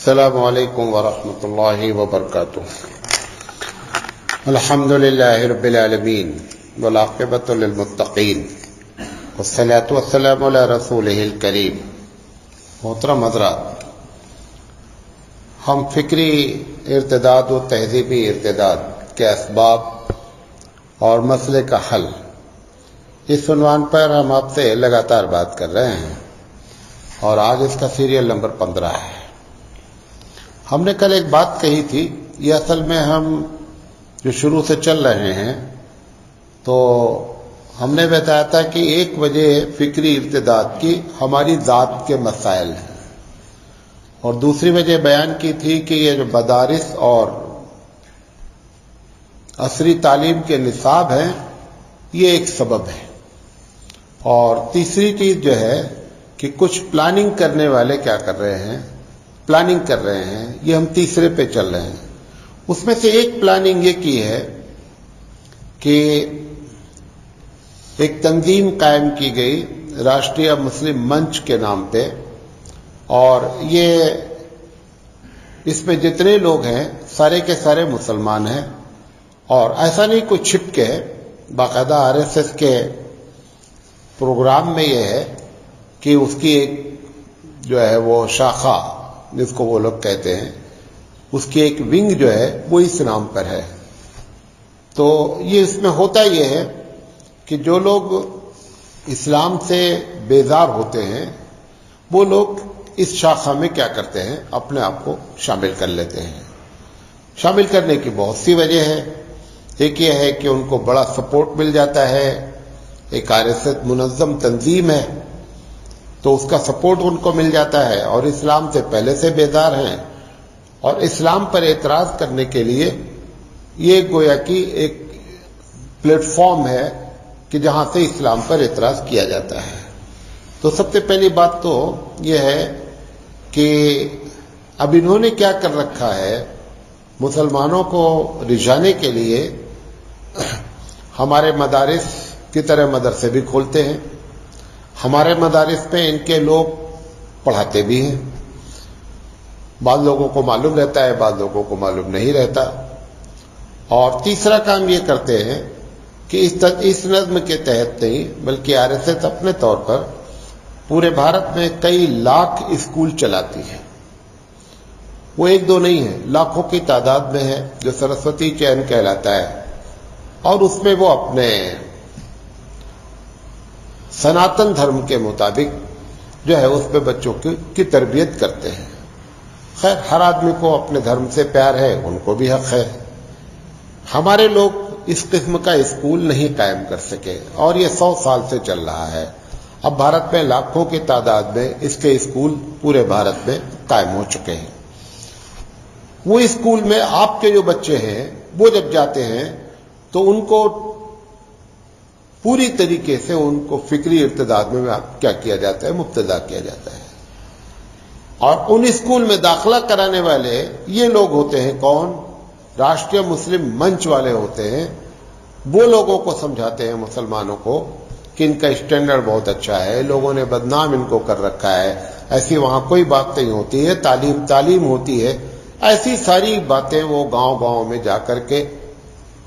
السلام علیکم ورحمۃ اللہ وبرکاتہ۔ الحمد للہ رب العالمین والعاقبۃ للمتقین والصلاۃ والسلام علی رسولہ الکریم۔ محترم حضرات، ہم فکری ارتداد و تہذیبی ارتداد کے اسباب اور مسئلے کا حل، اس عنوان پر ہم آپ سے لگاتار بات کر رہے ہیں اور آج اس کا سیریل نمبر 15 ہے۔ ہم نے کل ایک بات کہی تھی، یہ اصل میں ہم جو شروع سے چل رہے ہیں تو ہم نے بتایا تھا کہ ایک وجہ فکری ارتداد کی ہماری ذات کے مسائل ہیں، اور دوسری وجہ بیان کی تھی کہ یہ جو مدارس اور عصری تعلیم کے نصاب ہیں یہ ایک سبب ہے، اور تیسری چیز جو ہے کہ کچھ پلاننگ کرنے والے کیا کر رہے ہیں، پلاننگ کر رہے ہیں، یہ ہم تیسرے پہ چل رہے ہیں۔ اس میں سے ایک پلاننگ یہ کی ہے کہ ایک تنظیم قائم کی گئی راشٹریہ مسلم منچ کے نام پہ، اور یہ اس میں جتنے لوگ ہیں سارے کے سارے مسلمان ہیں، اور ایسا نہیں کوئی چھپ کے، باقاعدہ RSS کے پروگرام میں یہ ہے کہ اس کی ایک جو ہے وہ شاخہ جس کو وہ لوگ کہتے ہیں، اس کی ایک ونگ جو ہے وہ اس نام پر ہے۔ تو یہ اس میں ہوتا یہ ہے کہ جو لوگ اسلام سے بیزار ہوتے ہیں وہ لوگ اس شاخہ میں کیا کرتے ہیں، اپنے آپ کو شامل کر لیتے ہیں۔ شامل کرنے کی بہت سی وجہ ہے۔ ایک یہ ہے کہ ان کو بڑا سپورٹ مل جاتا ہے، ایک RSS منظم تنظیم ہے تو اس کا سپورٹ ان کو مل جاتا ہے، اور اسلام سے پہلے سے بیزار ہیں، اور اسلام پر اعتراض کرنے کے لیے یہ گویا کہ ایک پلیٹ فارم ہے کہ جہاں سے اسلام پر اعتراض کیا جاتا ہے۔ تو سب سے پہلی بات تو یہ ہے کہ اب انہوں نے کیا کر رکھا ہے، مسلمانوں کو رجھانے کے لیے ہمارے مدارس کی طرح مدرسے بھی کھولتے ہیں۔ ہمارے مدارس میں ان کے لوگ پڑھاتے بھی ہیں، بعض لوگوں کو معلوم رہتا ہے، بعض لوگوں کو معلوم نہیں رہتا۔ اور تیسرا کام یہ کرتے ہیں کہ اس نظم کے تحت نہیں بلکہ RSS اپنے طور پر پورے بھارت میں کئی لاکھ اسکول چلاتی ہے۔ وہ ایک دو نہیں ہے، لاکھوں کی تعداد میں ہے، جو سرسوتی چین کہلاتا ہے، اور اس میں وہ اپنے سناتن دھرم کے مطابق جو ہے اس پہ بچوں کی تربیت کرتے ہیں۔ خیر، ہر آدمی کو اپنے دھرم سے پیار ہے، ان کو بھی حق ہے۔ ہمارے لوگ اس قسم کا اسکول نہیں قائم کر سکے، اور یہ 100 سال سے چل رہا ہے۔ اب بھارت میں لاکھوں کی تعداد میں اس کے اسکول پورے بھارت میں قائم ہو چکے ہیں۔ وہ اسکول میں آپ کے جو بچے ہیں وہ جب جاتے ہیں تو ان کو پوری طریقے سے ان کو فکری ارتداد میں کیا کیا جاتا ہے، مبتلا کیا جاتا ہے۔ اور ان اسکول میں داخلہ کرانے والے یہ لوگ ہوتے ہیں، کون؟ راشٹریہ مسلم منچ والے ہوتے ہیں۔ وہ لوگوں کو سمجھاتے ہیں، مسلمانوں کو، کہ ان کا اسٹینڈرڈ بہت اچھا ہے، لوگوں نے بدنام ان کو کر رکھا ہے، ایسی وہاں کوئی بات نہیں ہوتی ہے، تعلیم ہوتی ہے۔ ایسی ساری باتیں وہ گاؤں گاؤں میں جا کر کے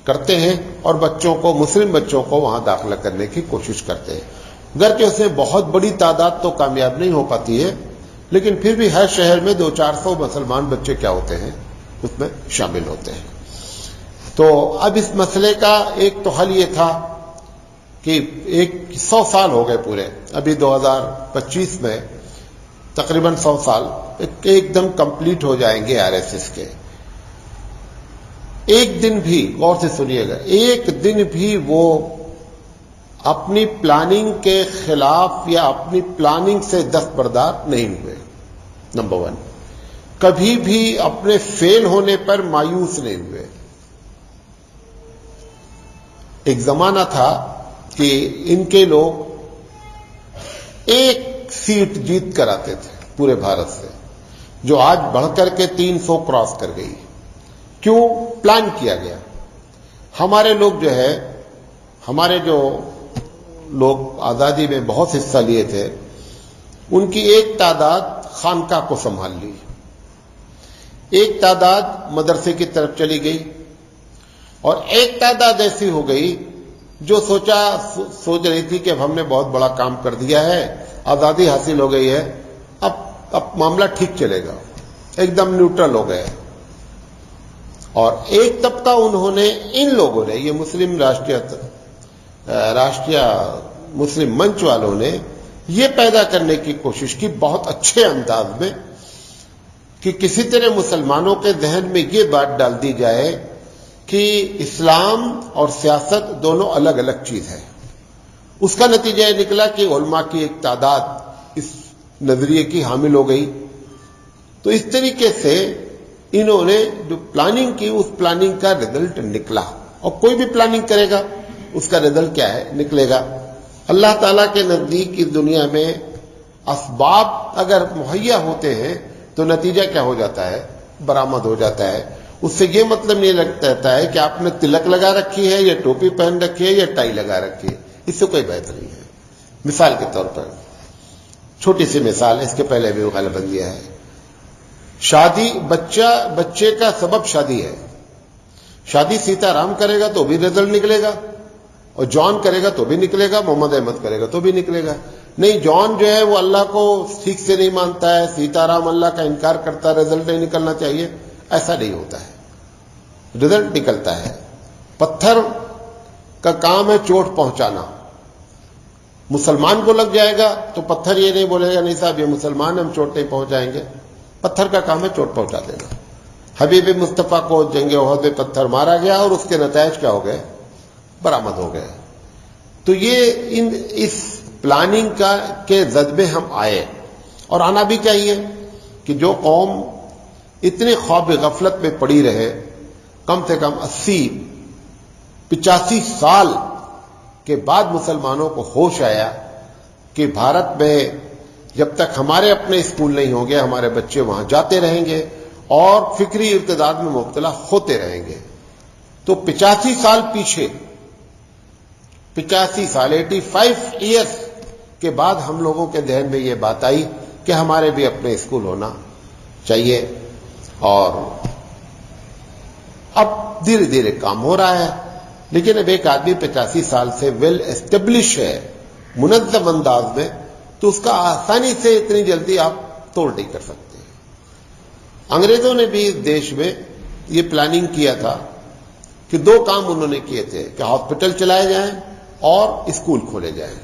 کرتے ہیں، اور بچوں کو، مسلم بچوں کو وہاں داخلہ کرنے کی کوشش کرتے ہیں۔ گرچہ اس میں بہت بڑی تعداد تو کامیاب نہیں ہو پاتی ہے، لیکن پھر بھی ہر شہر میں 200-400 مسلمان بچے کیا ہوتے ہیں، اس میں شامل ہوتے ہیں۔ تو اب اس مسئلے کا ایک تو حل یہ تھا کہ 100 سال ہو گئے پورے، ابھی 2025 میں تقریباً 100 سال ایک دم کمپلیٹ ہو جائیں گے RSS کے۔ ایک دن بھی، غور سے سنیے گا، ایک دن بھی وہ اپنی پلاننگ کے خلاف یا اپنی پلاننگ سے دستبردار نہیں ہوئے۔ نمبر 1، کبھی بھی اپنے فیل ہونے پر مایوس نہیں ہوئے۔ ایک زمانہ تھا کہ ان کے لوگ ایک سیٹ جیت کر آتے تھے پورے بھارت سے، جو آج بڑھ کر کے 300 کراس کر گئی۔ کیوں؟ پلان کیا گیا۔ ہمارے لوگ جو ہے، ہمارے جو لوگ آزادی میں بہت حصہ لیے تھے، ان کی ایک تعداد خانقاہ کو سنبھال لی، ایک تعداد مدرسے کی طرف چلی گئی اور ایک تعداد ایسی ہو گئی جو سوچ رہی تھی کہ اب ہم نے بہت بڑا کام کر دیا ہے، آزادی حاصل ہو گئی ہے، اب معاملہ ٹھیک چلے گا، ایک دم نیوٹرل ہو گئے. اور ایک طبقہ انہوں نے، ان لوگوں نے، یہ مسلم راشٹریہ مسلم منچ والوں نے یہ پیدا کرنے کی کوشش کی بہت اچھے انداز میں کہ کسی طرح مسلمانوں کے ذہن میں یہ بات ڈال دی جائے کہ اسلام اور سیاست دونوں الگ الگ چیز ہے. اس کا نتیجہ یہ نکلا کہ علماء کی ایک تعداد اس نظریے کی حامل ہو گئی. تو اس طریقے سے انہوں نے جو پلاننگ کی، اس پلاننگ کا رزلٹ نکلا. اور کوئی بھی پلاننگ کرے گا اس کا رزلٹ کیا ہے، نکلے گا. اللہ تعالیٰ کے نزدیک اس دنیا میں اسباب اگر مہیا ہوتے ہیں تو نتیجہ کیا ہو جاتا ہے، برآمد ہو جاتا ہے. اس سے یہ مطلب نہیں رہتا ہے کہ آپ نے تلک لگا رکھی ہے یا ٹوپی پہن رکھی ہے یا ٹائی لگا رکھی ہے، اس سے کوئی بحث نہیں ہے. مثال کے طور پر چھوٹی سی مثال، اس کے پہلے بھی غالباً دیا ہے. شادی، بچے کا سبب شادی ہے. شادی سیتا رام کرے گا تو بھی رزلٹ نکلے گا، اور جان کرے گا تو بھی نکلے گا، محمد احمد کرے گا تو بھی نکلے گا. نہیں، جان جو ہے وہ اللہ کو ٹھیک سے نہیں مانتا ہے، سیتا رام اللہ کا انکار کرتا ہے، رزلٹ نہیں نکلنا چاہیے. ایسا نہیں ہوتا ہے، رزلٹ نکلتا ہے. پتھر کا کام ہے چوٹ پہنچانا. مسلمان کو لگ جائے گا تو پتھر یہ نہیں بولے گا نہیں صاحب یہ مسلمان ہم چوٹ نہیں پہنچائیں گے. پتھر کا کام ہے چوٹ پہنچا دینا. حبیب مصطفیٰ کو جنگ احد میں پتھر مارا گیا اور اس کے نتائج کیا ہو گئے، برآمد ہو گئے. تو یہ اس پلاننگ کے زد میں ہم آئے، اور آنا بھی چاہیے کہ جو قوم اتنے خواب غفلت میں پڑی رہے، کم سے کم 85 سال کے بعد مسلمانوں کو ہوش آیا کہ بھارت میں جب تک ہمارے اپنے اسکول نہیں ہوں گے ہمارے بچے وہاں جاتے رہیں گے اور فکری ارتداد میں مبتلا ہوتے رہیں گے. تو 85 سال پیچھے، 85 سال 85 ایئرس کے بعد ہم لوگوں کے ذہن میں یہ بات آئی کہ ہمارے بھی اپنے اسکول ہونا چاہیے. اور اب دھیرے دھیرے کام ہو رہا ہے. لیکن اب ایک آدمی 85 سال سے ویل اسٹیبلش ہے منظم انداز میں، تو اس کا آسانی سے اتنی جلدی آپ توڑ نہیں کر سکتے. انگریزوں نے بھی اس دیش میں یہ پلاننگ کیا تھا کہ 2 کام انہوں نے کیے تھے کہ ہاسپٹل چلائے جائیں اور اسکول کھولے جائیں.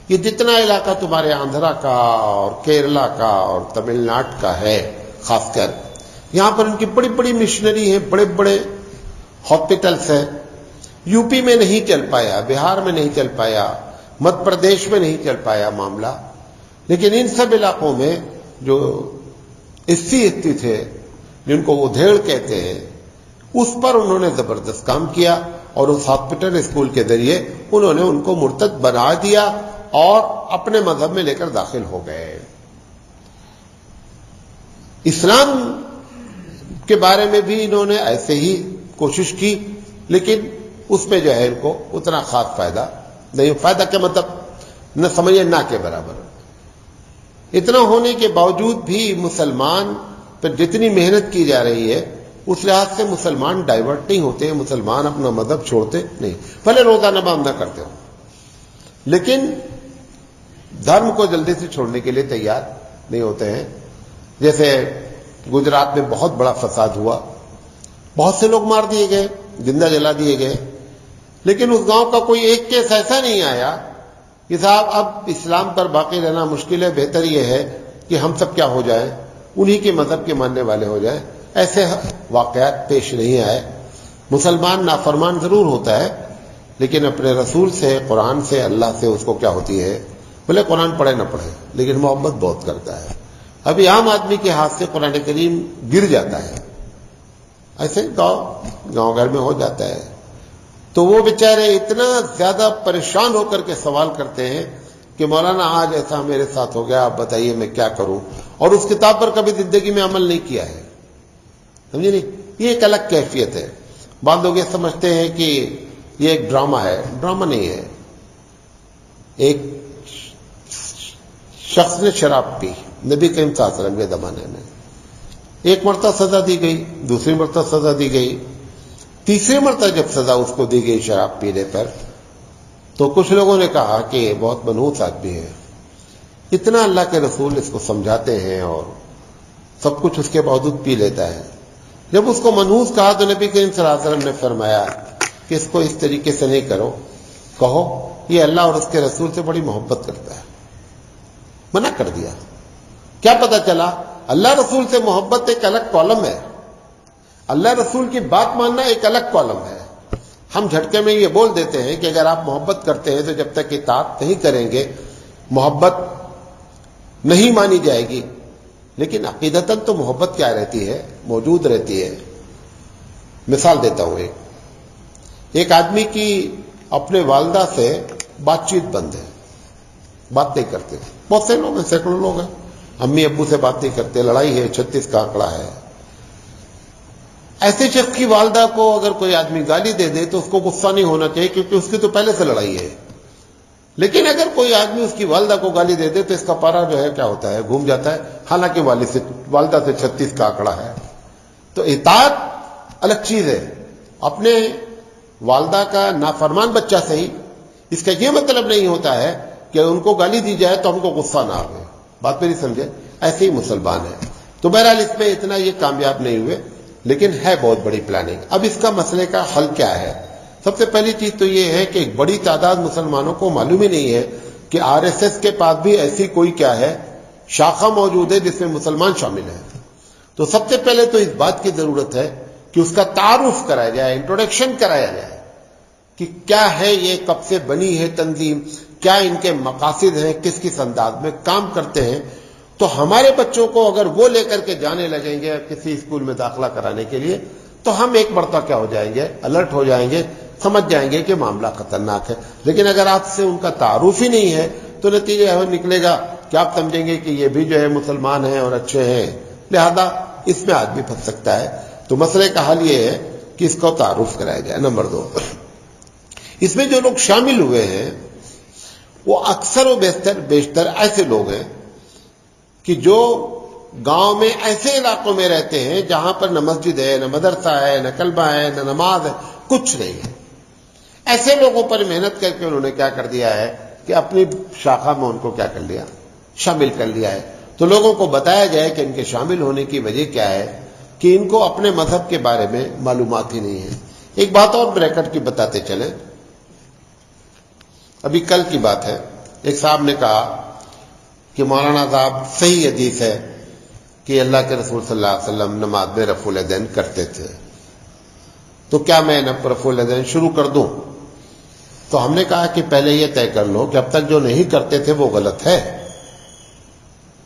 یہ جتنا علاقہ تمہارے آندھرا کا اور کیرلا کا اور تمل ناڈو کا ہے، خاص کر یہاں پر ان کی بڑی بڑی مشنری ہیں، بڑے بڑے ہاسپٹلس ہیں. یو پی میں نہیں چل پایا، بہار میں نہیں چل پایا، مدھیہ پردیش میں نہیں چل پایا معاملہ. لیکن ان سب علاقوں میں جو SC تھے، جن کو وہ دھیڑ کہتے ہیں، اس پر انہوں نے زبردست کام کیا اور اس ہاسپٹل اسکول کے ذریعے انہوں نے ان کو مرتد بنا دیا اور اپنے مذہب میں لے کر داخل ہو گئے. اسلام کے بارے میں بھی انہوں نے ایسے ہی کوشش کی، لیکن اس میں جو ہے ان کو اتنا خاص فائدہ نہیں. فائدہ کا مطلب نہ سمجھے نہ کے برابر. اتنا ہونے کے باوجود بھی مسلمان پر جتنی محنت کی جا رہی ہے اس لحاظ سے مسلمان ڈائیورٹ نہیں ہوتے، مسلمان اپنا مذہب چھوڑتے نہیں. بھلے روزہ نماز نہ کرتے ہو لیکن دھرم کو جلدی سے چھوڑنے کے لیے تیار نہیں ہوتے ہیں. جیسے گجرات میں بہت بڑا فساد ہوا، بہت سے لوگ مار دیے گئے، زندہ جلا دیے گئے، لیکن اس گاؤں کا کوئی ایک کیس ایسا نہیں آیا کہ صاحب اب اسلام پر باقی رہنا مشکل ہے، بہتر یہ ہے کہ ہم سب کیا ہو جائیں، انہی کے مذہب کے ماننے والے ہو جائیں. ایسے واقعات پیش نہیں آئے. مسلمان نافرمان ضرور ہوتا ہے لیکن اپنے رسول سے، قرآن سے، اللہ سے اس کو کیا ہوتی ہے، بھلے قرآن پڑھے نہ پڑھے لیکن محبت بہت کرتا ہے. ابھی عام آدمی کے ہاتھ سے قرآن کریم گر جاتا ہے، ایسے گاؤں گھر میں ہو جاتا ہے، تو وہ بیچارے اتنا زیادہ پریشان ہو کر کے سوال کرتے ہیں کہ مولانا آج ایسا میرے ساتھ ہو گیا، آپ بتائیے میں کیا کروں. اور اس کتاب پر کبھی زندگی میں عمل نہیں کیا ہے، سمجھے نہیں. یہ ایک الگ کیفیت ہے. بعض لوگ یہ سمجھتے ہیں کہ یہ ایک ڈرامہ ہے. ڈرامہ نہیں ہے. ایک شخص نے شراب پی نبی کریم صلی اللہ علیہ وسلم کے زمانے میں. ایک مرتبہ سزا دی گئی، دوسری مرتبہ سزا دی گئی، تیسری مرتبہ جب سزا اس کو دی گئی شراب پینے پر، تو کچھ لوگوں نے کہا کہ یہ بہت منحوس آدمی ہے، اتنا اللہ کے رسول اس کو سمجھاتے ہیں اور سب کچھ اس کے باوجود پی لیتا ہے۔ جب اس کو منحوس کہا تو نبی کریم صلی اللہ علیہ وسلم نے فرمایا کہ اس کو اس طریقے سے نہیں کرو، کہو یہ اللہ اور اس کے رسول سے بڑی محبت کرتا ہے، منع کر دیا۔ کیا پتہ چلا؟ اللہ رسول سے محبت ایک الگ کالم ہے، اللہ رسول کی بات ماننا ایک الگ کالم ہے۔ ہم جھٹکے میں یہ بول دیتے ہیں کہ اگر آپ محبت کرتے ہیں تو جب تک اطاعت نہیں کریں گے محبت نہیں مانی جائے گی، لیکن عقیدتاً تو محبت کیا رہتی ہے؟ موجود رہتی ہے۔ مثال دیتا ہوں، ایک آدمی کی اپنے والدہ سے بات چیت بند ہے، بات نہیں کرتے، بہت سے لوگ ہیں، سینکڑوں لوگ ہیں، امی ابو سے بات نہیں کرتے، لڑائی ہے، 36 کا آنکڑا ہے۔ ایسے شخص کی والدہ کو اگر کوئی آدمی گالی دے دے تو اس کو غصہ نہیں ہونا چاہیے، کیونکہ اس کی تو پہلے سے لڑائی ہے۔ لیکن اگر کوئی آدمی اس کی والدہ کو گالی دے دے تو اس کا پارا جو ہے کیا ہوتا ہے؟ گھوم جاتا ہے، حالانکہ والدہ سے 36 کا آنکڑا ہے۔ تو اطاعت الگ چیز ہے، اپنے والدہ کا نافرمان بچہ صحیح، اس کا یہ مطلب نہیں ہوتا ہے کہ ان کو گالی دی جائے تو ہم کو غصہ نہ آئے، بات میری سمجھے؟ ایسے ہی مسلمان ہے۔ تو بہرحال اس میں اتنا یہ کامیاب نہیں ہوئے، لیکن ہے بہت بڑی پلاننگ۔ اب اس کا مسئلے کا حل کیا ہے؟ سب سے پہلی چیز تو یہ ہے کہ ایک بڑی تعداد مسلمانوں کو معلوم ہی نہیں ہے کہ RSS کے پاس بھی ایسی کوئی کیا ہے شاخہ موجود ہے جس میں مسلمان شامل ہیں۔ تو سب سے پہلے تو اس بات کی ضرورت ہے کہ اس کا تعارف کرایا جائے، انٹروڈکشن کرایا جائے کہ کیا ہے یہ، کب سے بنی ہے تنظیم، کیا ان کے مقاصد ہیں، کس کس انداز میں کام کرتے ہیں۔ تو ہمارے بچوں کو اگر وہ لے کر کے جانے لگیں گے کسی اسکول میں داخلہ کرانے کے لیے تو ہم ایک مرتبہ کیا ہو جائیں گے؟ الرٹ ہو جائیں گے، سمجھ جائیں گے کہ معاملہ خطرناک ہے۔ لیکن اگر آپ سے ان کا تعارف ہی نہیں ہے تو نتیجہ یہ نکلے گا کہ آپ سمجھیں گے کہ یہ بھی جو ہے مسلمان ہیں اور اچھے ہیں، لہذا اس میں آدمی پھنس سکتا ہے۔ تو مسئلے کا حل یہ ہے کہ اس کو تعارف کرایا جائے۔ نمبر 2، اس میں جو لوگ شامل ہوئے ہیں وہ اکثر و بیشتر ایسے لوگ ہیں کہ جو گاؤں میں ایسے علاقوں میں رہتے ہیں جہاں پر نہ مسجد ہے، نہ مدرسہ ہے، نہ کلبہ ہے، نہ نماز ہے، کچھ نہیں ہے۔ ایسے لوگوں پر محنت کر کے انہوں نے کیا کر دیا ہے کہ اپنی شاخہ میں ان کو کیا کر لیا؟ شامل کر لیا ہے۔ تو لوگوں کو بتایا جائے کہ ان کے شامل ہونے کی وجہ کیا ہے کہ ان کو اپنے مذہب کے بارے میں معلومات ہی نہیں ہے۔ ایک بات اور بریکٹ کی بتاتے چلیں، ابھی کل کی بات ہے، ایک صاحب نے کہا کہ مولانا صاحب صحیح حدیث ہے کہ اللہ کے رسول صلی اللہ علیہ وسلم نماز میں رفع الیدین کرتے تھے، تو کیا میں رفع الیدین شروع کر دوں؟ تو ہم نے کہا کہ پہلے یہ طے کر لو کہ اب تک جو نہیں کرتے تھے وہ غلط ہے،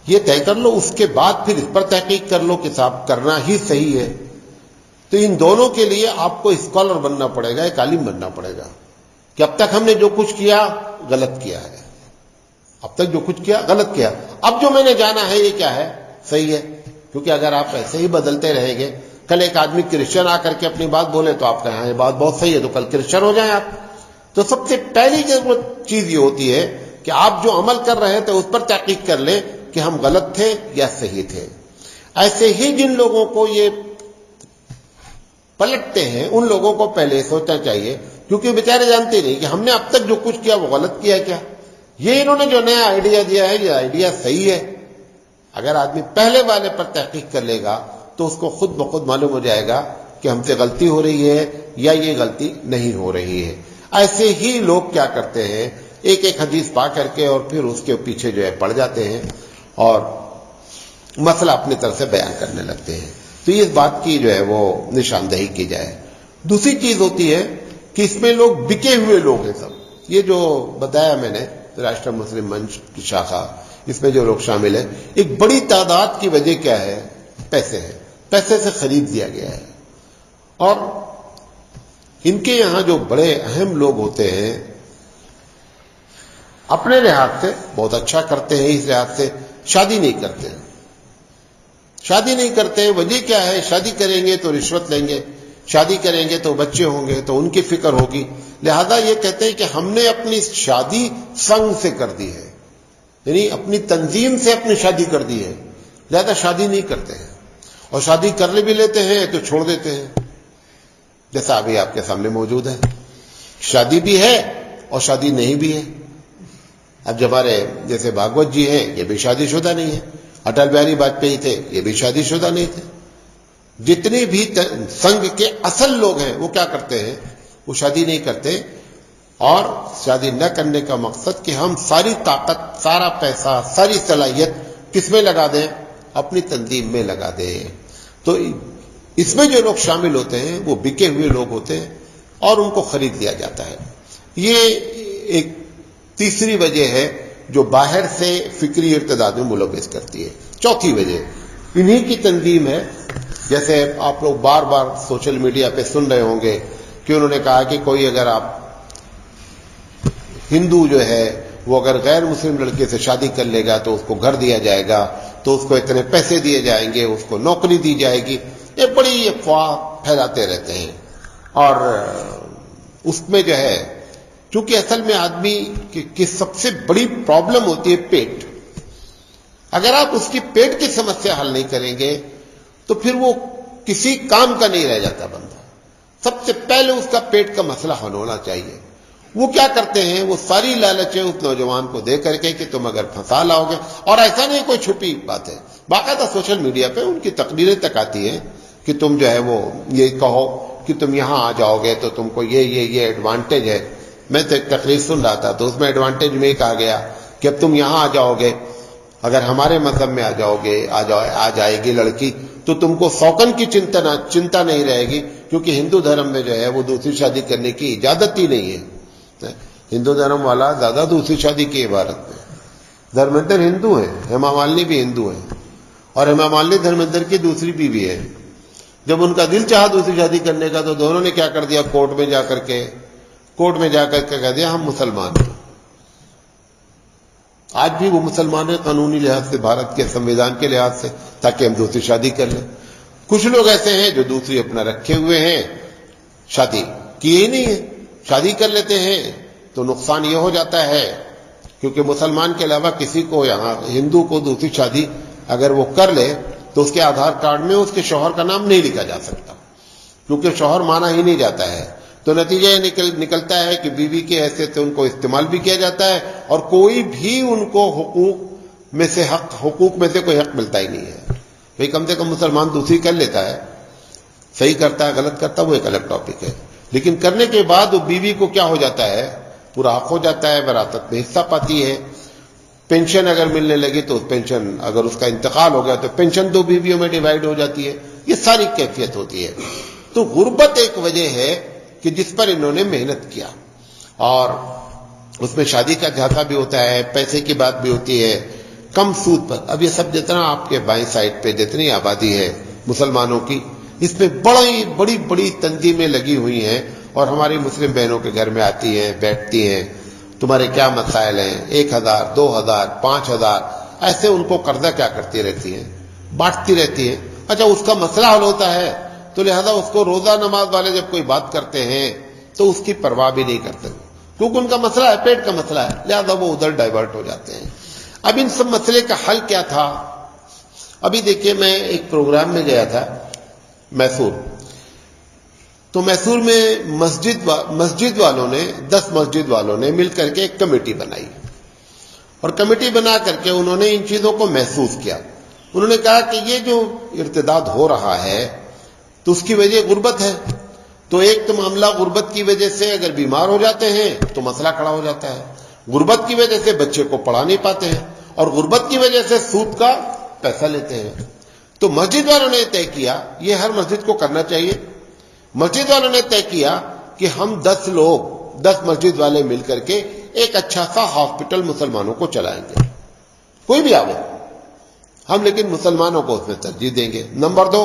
یہ طے کر لو، اس کے بعد پھر اس پر تحقیق کر لو کہ صاحب کرنا ہی صحیح ہے۔ تو ان دونوں کے لیے آپ کو اسکالر بننا پڑے گا، ایک عالم بننا پڑے گا کہ اب تک ہم نے جو کچھ کیا غلط کیا ہے، اب تک جو کچھ کیا غلط کیا، اب جو میں نے جانا ہے یہ کیا ہے؟ صحیح ہے۔ کیونکہ اگر آپ ایسے ہی بدلتے رہیں گے، کل ایک آدمی کرسچن آ کر کے اپنی بات بولے تو آپ کہیں یہ بات بہت صحیح ہے، تو کل کرسچن ہو جائیں آپ۔ تو سب سے پہلی چیز یہ ہوتی ہے کہ آپ جو عمل کر رہے تھے اس پر تحقیق کر لیں کہ ہم غلط تھے یا صحیح تھے۔ ایسے ہی جن لوگوں کو یہ پلٹتے ہیں ان لوگوں کو پہلے سوچنا چاہیے، کیونکہ بیچارے جانتے نہیں کہ ہم نے اب تک جو کچھ کیا وہ غلط کیا کیا، یہ انہوں نے جو نیا آئیڈیا دیا ہے یہ آئیڈیا صحیح ہے۔ اگر آدمی پہلے والے پر تحقیق کر لے گا تو اس کو خود بخود معلوم ہو جائے گا کہ ہم سے غلطی ہو رہی ہے یا یہ غلطی نہیں ہو رہی ہے۔ ایسے ہی لوگ کیا کرتے ہیں، ایک ایک حدیث پا کر کے اور پھر اس کے پیچھے جو ہے پڑ جاتے ہیں اور مسئلہ اپنی طرف سے بیان کرنے لگتے ہیں۔ تو اس بات کی جو ہے وہ نشاندہی کی جائے۔ دوسری چیز ہوتی ہے کہ اس میں لوگ بکے ہوئے لوگ ہیں سب، یہ جو بتایا میں نے راشٹر مسلم منچ کی شاخہ، اس میں جو لوگ شامل ہیں، ایک بڑی تعداد کی وجہ کیا ہے؟ پیسے ہے، پیسے سے خرید دیا گیا ہے۔ اور ان کے یہاں جو بڑے اہم لوگ ہوتے ہیں اپنے لحاظ سے بہت اچھا کرتے ہیں، اس لحاظ سے شادی نہیں کرتے ہیں، شادی نہیں کرتے ہیں۔ وجہ کیا ہے؟ شادی کریں گے تو رشوت لیں گے، شادی کریں گے تو بچے ہوں گے تو ان کی فکر ہوگی، لہذا یہ کہتے ہیں کہ ہم نے اپنی شادی سنگ سے کر دی ہے، یعنی اپنی تنظیم سے اپنی شادی کر دی ہے، لہذا شادی نہیں کرتے ہیں۔ اور شادی کرنے بھی لیتے ہیں تو چھوڑ دیتے ہیں، جیسا ابھی آپ کے سامنے موجود ہے، شادی بھی ہے اور شادی نہیں بھی ہے۔ اب جب ہمارے جیسے بھاگوت جی ہیں، یہ بھی شادی شدہ نہیں ہے، اٹل بہاری واجپئی تھے، یہ بھی شادی شدہ نہیں تھے۔ جتنے بھی سنگھ کے اصل لوگ ہیں وہ کیا کرتے ہیں؟ وہ شادی نہیں کرتے، اور شادی نہ کرنے کا مقصد کہ ہم ساری طاقت، سارا پیسہ، ساری صلاحیت کس میں لگا دیں؟ اپنی تنظیم میں لگا دیں۔ تو اس میں جو لوگ شامل ہوتے ہیں وہ بکے ہوئے لوگ ہوتے ہیں اور ان کو خرید لیا جاتا ہے۔ یہ ایک تیسری وجہ ہے جو باہر سے فکری ارتداد میں ملوث کرتی ہے۔ چوتھی وجہ انہی کی تنظیم ہے، جیسے آپ لوگ بار بار سوشل میڈیا پہ سن رہے ہوں گے کہ انہوں نے کہا کہ کوئی اگر آپ ہندو جو ہے وہ اگر غیر مسلم لڑکے سے شادی کر لے گا تو اس کو گھر دیا جائے گا، تو اس کو اتنے پیسے دیے جائیں گے، اس کو نوکری دی جائے گی۔ یہ بڑی افواہ پھیلاتے رہتے ہیں، اور اس میں جو ہے چونکہ اصل میں آدمی کی سب سے بڑی پرابلم ہوتی ہے پیٹ۔ اگر آپ اس کی پیٹ کی سمسیا حل نہیں کریں گے تو پھر وہ کسی کام کا نہیں رہ جاتا بندہ۔ سب سے پہلے اس کا پیٹ کا مسئلہ حل ہونا چاہیے۔ وہ کیا کرتے ہیں؟ وہ ساری لالچیں اس نوجوان کو دے کر کے کہ تم اگر پھنسا لاؤ گے، اور ایسا نہیں کوئی چھپی بات ہے، باقاعدہ سوشل میڈیا پہ ان کی تقریریں تک آتی ہیں کہ تم جو ہے وہ یہ کہو کہ تم یہاں آ جاؤ گے تو تم کو یہ ایڈوانٹیج ہے۔ میں تو ایک تقریر سن رہا تھا تو اس میں ایڈوانٹیج میں کہا گیا کہ اب تم یہاں آ جاؤ گے، اگر ہمارے مذہب میں آ جاؤ گے، آ جائے گی لڑکی تو تم کو سوکن کی چنتا نہیں رہے گی، کیونکہ ہندو دھرم میں جو ہے وہ دوسری شادی کرنے کی اجازت ہی نہیں ہے۔ ہندو دھرم والا زیادہ دوسری شادی کی عبارت میں، دھرمندر ہندو ہیں، ہیما مالنی بھی ہندو ہیں، اور ہیما مالنی دھرمندر کی دوسری بیوی ہے۔ جب ان کا دل چاہا دوسری شادی کرنے کا تو دونوں نے کیا کر دیا؟ کورٹ میں جا کر کے کہہ دیا ہم مسلمان ہیں۔ آج بھی وہ مسلمان ہیں قانونی لحاظ سے، بھارت کے سنویدھان کے لحاظ سے، تاکہ ہم دوسری شادی کر لیں۔ کچھ لوگ ایسے ہیں جو دوسری اپنا رکھے ہوئے ہیں، شادی کیے ہی نہیں ہے، شادی کر لیتے ہیں تو نقصان یہ ہو جاتا ہے کیونکہ مسلمان کے علاوہ کسی کو، یہاں ہندو کو دوسری شادی اگر وہ کر لے تو اس کے آدھار کارڈ میں اس کے شوہر کا نام نہیں لکھا جا سکتا، کیونکہ شوہر مانا ہی نہیں جاتا ہے۔ تو نتیجہ یہ نکلتا ہے کہ بیوی کی حیثیت سے ان کو استعمال بھی کیا جاتا ہے، اور کوئی بھی ان کو حقوق میں سے کوئی حق ملتا ہی نہیں ہے۔ بھئی کم سے کم مسلمان دوسری کر لیتا ہے، صحیح کرتا ہے غلط کرتا ہے وہ ایک الگ ٹاپک ہے، لیکن کرنے کے بعد وہ بیوی کو کیا ہو جاتا ہے؟ پورا حق ہو جاتا ہے، وراثت میں حصہ پاتی ہے۔ پینشن اگر ملنے لگی تو پینشن، اگر اس کا انتقال ہو گیا تو پینشن دو بیویوں میں ڈیوائیڈ ہو جاتی ہے۔ یہ ساری کیفیت ہوتی ہے۔ تو غربت ایک وجہ ہے کہ جس پر انہوں نے محنت کیا، اور اس میں شادی کا جھانسا بھی ہوتا ہے، پیسے کی بات بھی ہوتی ہے، کم سود پر۔ اب یہ سب جتنا آپ کے بائیں سائڈ پہ جتنی آبادی ہے مسلمانوں کی، اس میں بڑی بڑی تنظیمیں لگی ہوئی ہیں، اور ہماری مسلم بہنوں کے گھر میں آتی ہیں، بیٹھتی ہیں، تمہارے کیا مسائل ہیں، 1000 2000 5000 ایسے ان کو قرضہ کیا کرتی رہتی ہیں، بانٹتی رہتی ہیں۔ اچھا اس کا مسئلہ حل ہوتا ہے تو لہذا اس کو روزہ نماز والے جب کوئی بات کرتے ہیں تو اس کی پرواہ بھی نہیں کرتے، کیونکہ ان کا مسئلہ ہے، پیٹ کا مسئلہ ہے، لہذا وہ ادھر ڈائیورٹ ہو جاتے ہیں۔ اب ان سب مسئلے کا حل کیا تھا؟ ابھی دیکھیے میں ایک پروگرام میں گیا تھا میسور، تو میسور میں مسجد والوں نے 10 مسجد والوں نے مل کر کے ایک کمیٹی بنائی، اور کمیٹی بنا کر کے انہوں نے ان چیزوں کو محسوس کیا۔ انہوں نے کہا کہ یہ جو ارتداد ہو رہا ہے تو اس کی وجہ غربت ہے، تو ایک تو معاملہ غربت کی وجہ سے اگر بیمار ہو جاتے ہیں تو مسئلہ کھڑا ہو جاتا ہے، غربت کی وجہ سے بچے کو پڑھا نہیں پاتے ہیں، اور غربت کی وجہ سے سود کا پیسہ لیتے ہیں۔ تو مسجد والوں نے طے کیا، یہ ہر مسجد کو کرنا چاہیے، مسجد والوں نے طے کیا کہ ہم 10 لوگ 10 مسجد والے مل کر کے ایک اچھا سا ہاسپٹل مسلمانوں کو چلائیں گے، کوئی بھی آوے ہم، لیکن مسلمانوں کو اس میں ترجیح دیں گے۔ نمبر 2،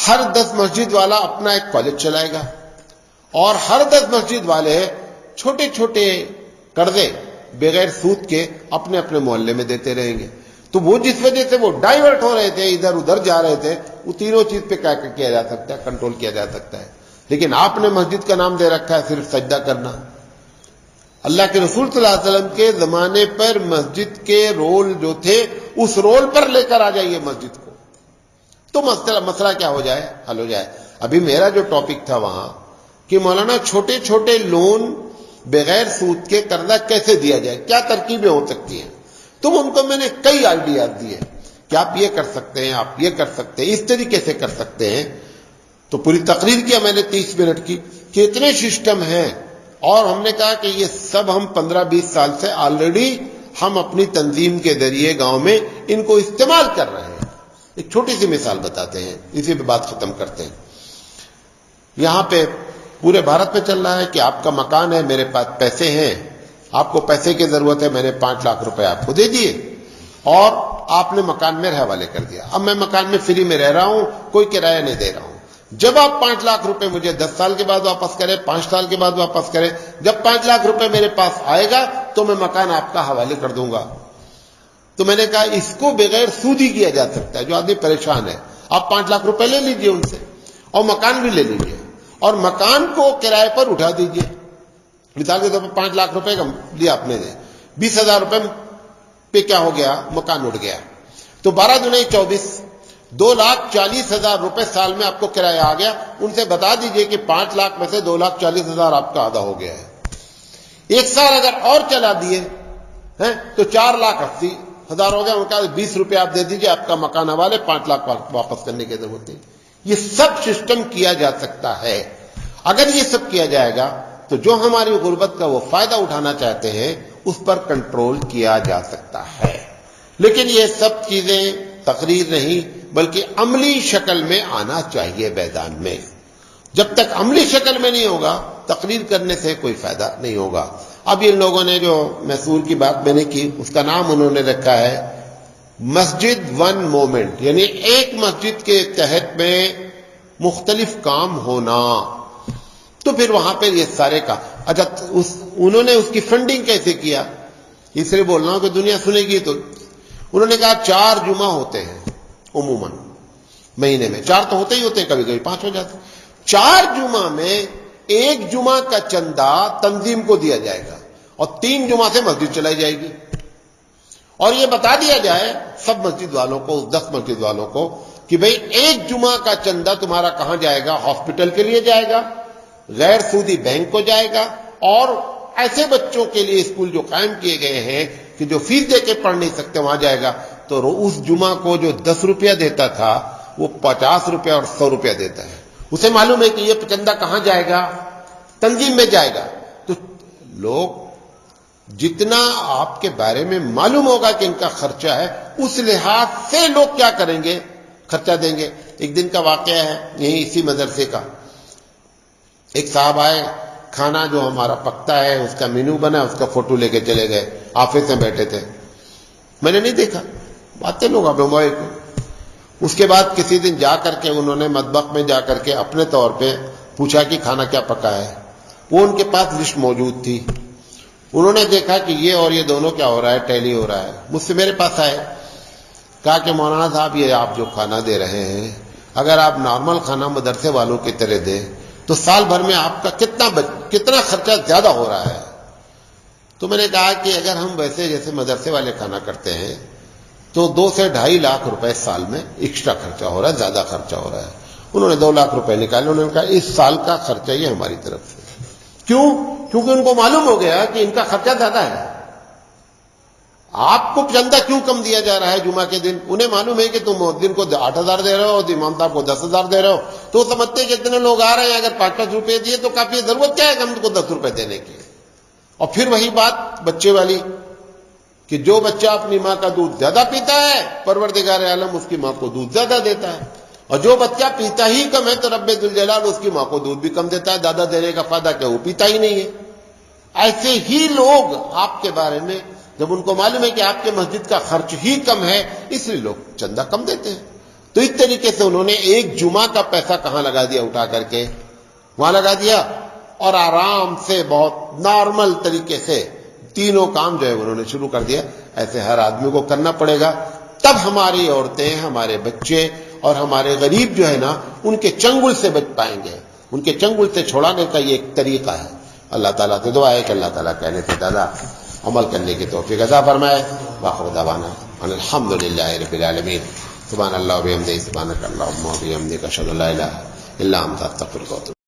ہر 10 مسجد والا اپنا ایک کالج چلائے گا، اور ہر 10 مسجد والے چھوٹے چھوٹے قرضے بغیر سود کے اپنے اپنے محلے میں دیتے رہیں گے۔ تو وہ جس وجہ سے وہ ڈائیورٹ ہو رہے تھے، ادھر ادھر جا رہے تھے، وہ تینوں چیز پہ کیا جا سکتا ہے، کنٹرول کیا جا سکتا ہے۔ لیکن آپ نے مسجد کا نام دے رکھا ہے صرف سجدہ کرنا۔ اللہ کے رسول صلی اللہ علیہ وسلم کے زمانے پر مسجد کے رول جو تھے اس رول پر لے کر آ جائیے مسجد کو، تو مسئلہ کیا ہو جائے, حل ہو جائے. ابھی میرا جو ٹاپک تھا وہاں کہ مولانا چھوٹے چھوٹے لون بغیر سود کے قرضہ کیسے دیا جائے, کیا ترکیبیں ہو سکتی ہیں. تو ان کو میں نے کئی آئیڈیاز دیے کہ آپ یہ کر سکتے ہیں, آپ یہ کر سکتے ہیں, اس طریقے سے کر سکتے ہیں. تو پوری تقریر کیا میں نے 30 منٹ کی کہ اتنے سسٹم ہیں, اور ہم نے کہا کہ یہ سب ہم 15-20 سال سے آلریڈی ہم اپنی تنظیم کے ذریعے گاؤں میں ان کو استعمال کر رہے ہیں. ایک چھوٹی سی مثال بتاتے ہیں, اسی پہ بات ختم کرتے ہیں. یہاں پہ پورے بھارت میں چل رہا ہے کہ آپ کا مکان ہے, میرے پاس پیسے ہیں, آپ کو پیسے کی ضرورت ہے, میں نے 5 لاکھ روپے آپ کو دے دیے اور آپ نے مکان میرے حوالے کر دیا. اب میں مکان میں فری میں رہ رہا ہوں, کوئی کرایہ نہیں دے رہا ہوں. جب آپ 5 لاکھ روپے مجھے 10 سال کے بعد واپس کریں, 5 سال کے بعد واپس کریں, جب 5 لاکھ روپے میرے پاس آئے گا تو میں مکان آپ کا حوالے کر دوں گا. تو میں نے کہا اس کو بغیر سود ہی کیا جا سکتا ہے. جو آدمی پریشان ہے, آپ 5 لاکھ روپے لے لیجئے ان سے اور مکان بھی لے لیجئے اور مکان کو کرائے پر اٹھا دیجئے. مثال کے طور پر 5 لاکھ روپے کا لیا آپ نے, 20,000 روپے پہ کیا ہو گیا, مکان اٹھ گیا. تو 12 دنے 24, 2,40,000 روپے سال میں آپ کو کرایہ آ گیا. ان سے بتا دیجئے کہ 5 لاکھ میں سے 2,40,000 آپ کا آدھا ہو گیا ہے. ایک سال اگر اور چلا دیے تو 4,80,000 ہو گیا. ان کا 20 روپے آپ دے دیجئے, آپ کا مکان حوالے, 5 لاکھ واپس کرنے کی ضرورت نہیں. یہ سب سسٹم کیا جا سکتا ہے. اگر یہ سب کیا جائے گا تو جو ہماری غربت کا وہ فائدہ اٹھانا چاہتے ہیں اس پر کنٹرول کیا جا سکتا ہے. لیکن یہ سب چیزیں تقریر نہیں بلکہ عملی شکل میں آنا چاہیے میدان میں. جب تک عملی شکل میں نہیں ہوگا تقریر کرنے سے کوئی فائدہ نہیں ہوگا. اب ان لوگوں نے جو محصول کی بات میں نے کی اس کا نام انہوں نے رکھا ہے مسجد ون مومنٹ, یعنی ایک مسجد کے تحت میں مختلف کام ہونا. تو پھر وہاں پہ یہ سارے کا اچھا انہوں نے اس کی فنڈنگ کیسے کیا, اس لیے بول رہا ہوں کہ دنیا سنے گی. تو انہوں نے کہا 4 جمعہ ہوتے ہیں عموماً مہینے میں, 4 تو ہوتے ہی ہوتے ہیں, کبھی کبھی 5 ہو جاتے ہیں. 4 جمعہ میں 1 جمعہ کا چندہ تنظیم کو دیا جائے گا اور 3 جمعہ سے مسجد چلائی جائے گی. اور یہ بتا دیا جائے سب مسجد والوں کو, 10 مسجد والوں کو, کہ بھئی 1 جمعہ کا چندہ تمہارا کہاں جائے گا, ہاسپٹل کے لیے جائے گا, غیر سودی بینک کو جائے گا, اور ایسے بچوں کے لیے اسکول جو قائم کیے گئے ہیں کہ جو فیس دے کے پڑھ نہیں سکتے وہاں جائے گا. تو اس جمعہ کو جو 10 روپیہ دیتا تھا وہ 50 روپیہ اور 100 روپیہ دیتا ہے. اسے معلوم ہے کہ یہ چندہ کہاں جائے گا, تنظیم میں جائے گا. تو لوگ جتنا آپ کے بارے میں معلوم ہوگا کہ ان کا خرچہ ہے اس لحاظ سے لوگ کیا کریں گے, خرچہ دیں گے. ایک دن کا واقعہ ہے یہیں اسی مدرسے کا. ایک صاحب آئے, کھانا جو ہمارا پکتا ہے اس کا مینو بنا, اس کا فوٹو لے کے چلے گئے. آفس میں بیٹھے تھے, میں نے نہیں دیکھا, باتیں لوگ آپ موبائل کو. اس کے بعد کسی دن جا کر کے انہوں نے مطبخ میں جا کر کے اپنے طور پہ پوچھا کہ کھانا کیا پکا ہے. وہ ان کے پاس لسٹ موجود تھی. انہوں نے دیکھا کہ یہ اور یہ دونوں کیا ہو رہا ہے, ٹیلی ہو رہا ہے. مجھ سے میرے پاس آئے, کہا کہ مولانا صاحب یہ آپ جو کھانا دے رہے ہیں اگر آپ نارمل کھانا مدرسے والوں کی طرح دیں تو سال بھر میں آپ کا کتنا خرچہ زیادہ ہو رہا ہے. تو میں نے کہا کہ اگر ہم ویسے جیسے مدرسے والے کھانا کرتے ہیں تو 2 سے 2.5 لاکھ روپے سال میں ایکسٹرا خرچہ ہو رہا ہے, زیادہ خرچہ ہو رہا ہے. انہوں نے 2 لاکھ روپے نکالے. انہوں نے کہا اس سال کا خرچہ یہ ہماری طرف سے. کیوں؟ کیونکہ ان کو معلوم ہو گیا کہ ان کا خرچہ زیادہ ہے. آپ کو چندہ کیوں کم دیا جا رہا ہے جمعہ کے دن؟ انہیں معلوم ہے کہ تم مؤذن کو 8,000 دے رہے ہو اور امام صاحب کو 10,000 دے رہے ہو, تو وہ سمجھتے ہیں کہ اتنے لوگ آ رہے ہیں, اگر 5-5 روپے دیے تو کافی, ضرورت کیا ہے ہم کو 10 روپے دینے کی. اور پھر وہی بات بچے والی کہ جو بچہ اپنی ماں کا دودھ زیادہ پیتا ہے پروردگار عالم اس کی ماں کو دودھ زیادہ دیتا ہے, اور جو بچہ پیتا ہی کم ہے تو رب ذوالجلال اس کی ماں کو دودھ بھی کم دیتا ہے. دادا دینے کا فائدہ کیا, وہ پیتا ہی نہیں ہے. ایسے ہی لوگ آپ کے بارے میں جب ان کو معلوم ہے کہ آپ کے مسجد کا خرچ ہی کم ہے اس لیے لوگ چندہ کم دیتے ہیں. تو اس طریقے سے انہوں نے 1 جمعہ کا پیسہ کہاں لگا دیا, اٹھا کر کے وہاں لگا دیا, اور آرام سے بہت نارمل طریقے سے تینوں کام جو ہے انہوں نے شروع کر دیا. ایسے ہر آدمی کو کرنا پڑے گا, تب ہماری عورتیں, ہمارے بچے اور ہمارے غریب جو ہے نا ان کے چنگل سے بچ پائیں گے. ان کے چنگل سے چھوڑانے کا یہ ایک طریقہ ہے. اللہ تعالیٰ سے دعا ہے کہ اللہ تعالیٰ کہنے سے زیادہ عمل کرنے کی توفیق عطا فرمائے. باخر دعوانا الحمدللہ رب العالمین. سبحان اللہ و بحمدہ، سبحانک اللہم و بحمدک، اشہد ان لا الہ الا انت، استغفرک و اتوب